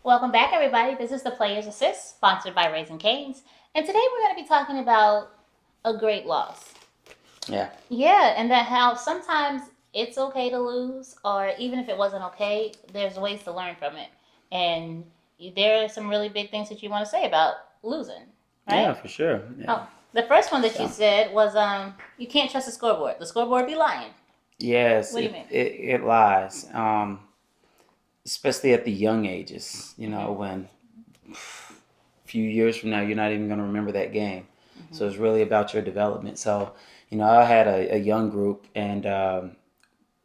Welcome back, everybody. This is the Players Assist, sponsored by Raising Cane's. And today we're going to be talking about a great loss. Yeah. Yeah, and that how sometimes it's okay to lose, or even if it wasn't okay, there's ways to learn from it. And there are some really big things that you want to say about losing, Yeah, right? for sure. Yeah. Oh, the first one that you So, said was you can't trust the scoreboard. The scoreboard be lying. yes, What do you it, mean? it, it lies, especially at the young ages, Mm-hmm. when a few years from now, you're not even going to remember that game. So Mm-hmm. it's really about your development. So, I had a young group, and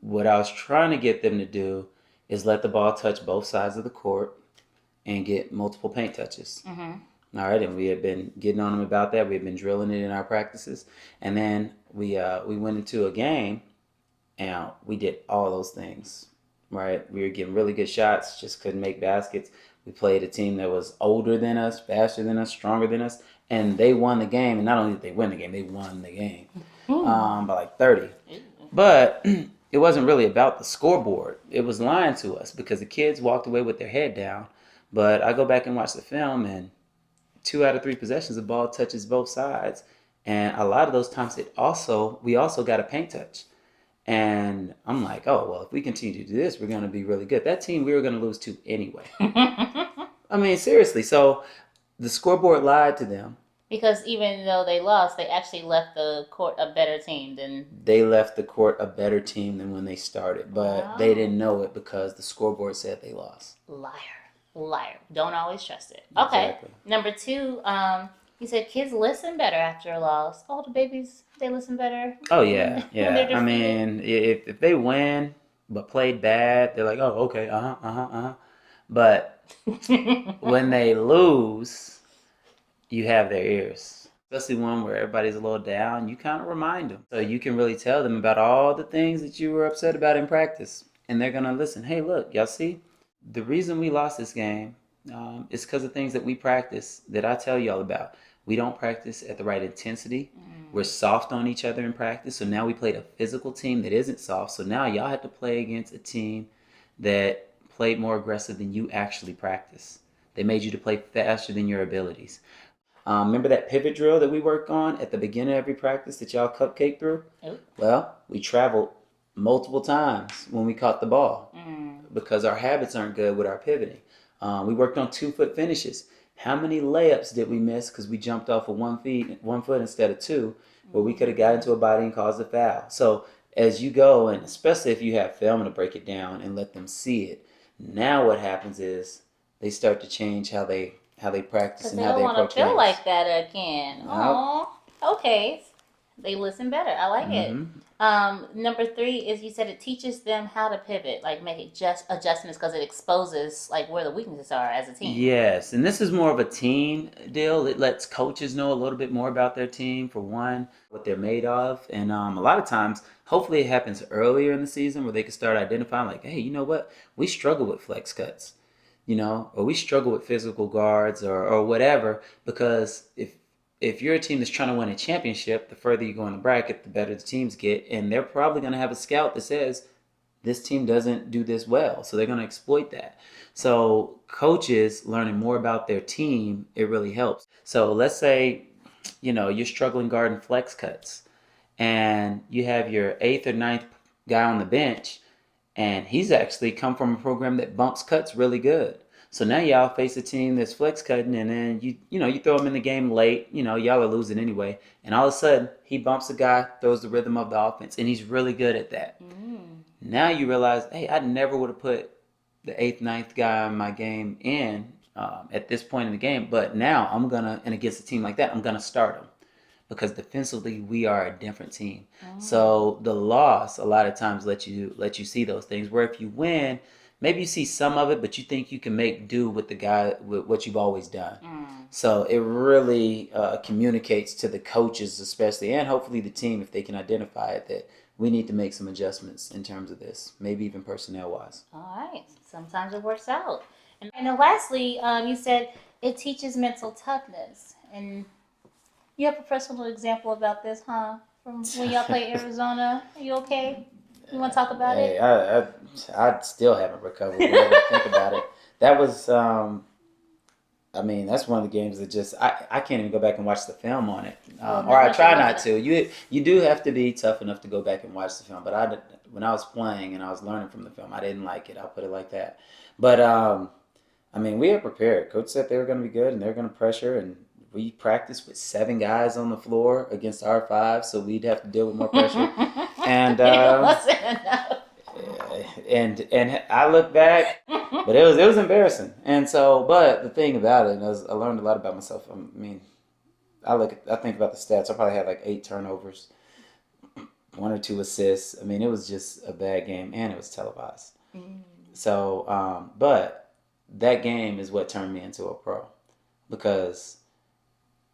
what I was trying to get them to do is let the ball touch both sides of the court and get multiple paint touches. Mm-hmm. All right, and we had been getting on them about that. We had been drilling it in our practices, and then we went into a game, and we did all those things. Right, we were getting really good shots, just couldn't make baskets. We played a team that was older than us, faster than us, stronger than us, and they won the game. And not only did they win the game, they won the game by like 30. But it wasn't really about the scoreboard. It was lying to us because the kids walked away with their head down. But I go back and watch the film, and 2 out of 3 possessions, the ball touches both sides, and a lot of those times we also got a paint touch. And I'm like, oh well, if we continue to do this, we're going to be really good. That team we were going to lose to anyway. I mean, seriously. So the scoreboard lied to them. Because even though they lost, they actually left the court a better team than. They left the court a better team than when they started, but they Wow. didn't know it because the scoreboard said they lost. Liar. Liar. Don't always trust it. Okay. Exactly. Number two, you said kids listen better after a loss. Oh, the babies, they listen better Oh when yeah, when they're yeah. I defeated. mean, if they win but played bad, they're like, oh okay, But when they lose, you have their ears. Especially one where everybody's a little down, you kind of remind them. So you can really tell them about all the things that you were upset about in practice. And they're going to listen. Hey, look, y'all see? The reason we lost this game is because of things that we practice that I tell y'all about. We don't practice at the right intensity. We're soft on each other in practice. So now we played a physical team that isn't soft. So now y'all have to play against a team that played more aggressive than you actually practice. They made you to play faster than your abilities. Remember that pivot drill that we work on at the beginning of every practice that y'all cupcake through? Oh. Well, we traveled multiple times when we caught the ball Mm. because our habits aren't good with our pivoting. We worked on 2 foot finishes. How many layups did we miss because we jumped off of 1 foot instead of two, where we could have got into a body and caused a foul? So as you go, and especially if you have film to break it down and let them see it, now what happens is they start to change how they practice Because and they how don't they want approach to feel games. like that again. Yep. Oh, okay. They listen better. I like it. Mm-hmm. Number three is you said it teaches them how to pivot, like make it just adjustments because it exposes like where the weaknesses are as a team. Yes, and this is more of a team deal. It lets coaches know a little bit more about their team, for one, what they're made of. And a lot of times, hopefully, it happens earlier in the season where they can start identifying, like, hey, you know what? We struggle with flex cuts, or we struggle with physical guards or whatever. Because if you're a team that's trying to win a championship, the further you go in the bracket, the better the teams get. And they're probably going to have a scout that says, this team doesn't do this well, so they're going to exploit that. So coaches learning more about their team, it really helps. So let's say you're struggling guarding flex cuts, and you have your eighth or ninth guy on the bench, and he's actually come from a program that bumps cuts really good. So now y'all face a team that's flex cutting, and then you throw him in the game late. Y'all are losing anyway, and all of a sudden he bumps a guy, throws the rhythm of the offense, and he's really good at that. Mm. Now you realize, hey, I never would have put the eighth, ninth guy on my game in at this point in the game, but now and against a team like that, I'm gonna start him because defensively we are a different team. So the loss a lot of times let you see those things. Where if you win, maybe you see some of it, but you think you can make do with the guy with what you've always done. So it really communicates to the coaches, especially, and hopefully the team, if they can identify it, that we need to make some adjustments in terms of this, maybe even personnel wise. All right. Sometimes it works out. And then lastly, you said it teaches mental toughness. And you have a personal example about this, huh? From when y'all play Arizona. Are you okay? You want to talk about Hey, it? I still haven't recovered whenever I think about it. that was. I mean, that's one of the games that just I can't even go back and watch the film on it, Oh, no, or I I should try look not it up. to. You do have to be tough enough to go back and watch the film. But when I was playing and I was learning from the film, I didn't like it. I'll put it like that. But I mean, we had prepared. Coach said they were going to be good and they were going to pressure, and we practiced with 7 guys on the floor against our 5, so we'd have to deal with more pressure. And It wasn't enough. and I look back, but it was embarrassing. And so, but the thing about it is, I learned a lot about myself. I mean, I think about the stats. I probably had like 8 turnovers, 1 or 2 assists. I mean, it was just a bad game, and it was televised. So, but that game is what turned me into a pro, because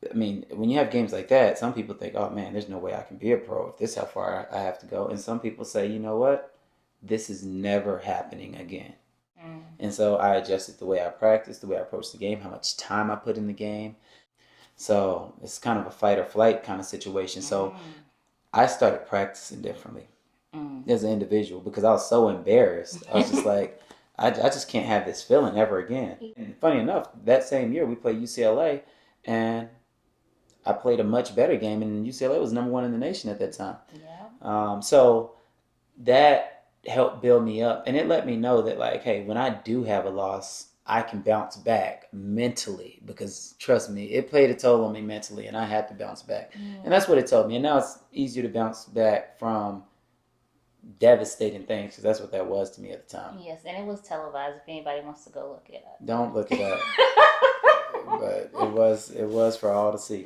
I mean, when you have games like that, some people think, "Oh man, there's no way I can be a pro if this is how far I have to go," and some people say, "You know what? This is never happening again." And so I adjusted the way I practiced, the way I approached the game, how much time I put in the game. So it's kind of a fight or flight kind of situation. So I started practicing differently as an individual because I was so embarrassed. I was just like, I just can't have this feeling ever again. And funny enough, that same year we played UCLA, and I played a much better game, and UCLA was #1 in the nation at that time. Yeah. So that helped build me up, and it let me know that, like, hey, when I do have a loss, I can bounce back mentally, because trust me, it played a toll on me mentally, and I had to bounce back. And that's what it told me. And now it's easier to bounce back from devastating things, because that's what that was to me at the time. Yes, and it was televised. If anybody wants to go look it up. Don't look it up. But it was for all to see.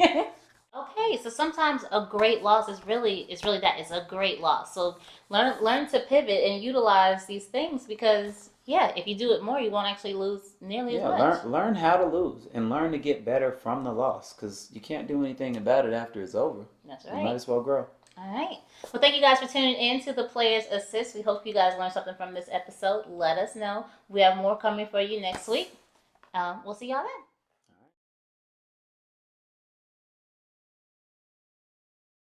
Okay, so sometimes a great loss is really that. It's a great loss. So learn to pivot and utilize these things, because yeah, if you do it more, you won't actually lose nearly as much. Learn how to lose, and learn to get better from the loss, because you can't do anything about it after it's over. That's You might right. as well grow. All right. Well, thank you guys for tuning in to the Players Assist. We hope you guys learned something from this episode. Let us know. We have more coming for you next week. We'll see y'all then.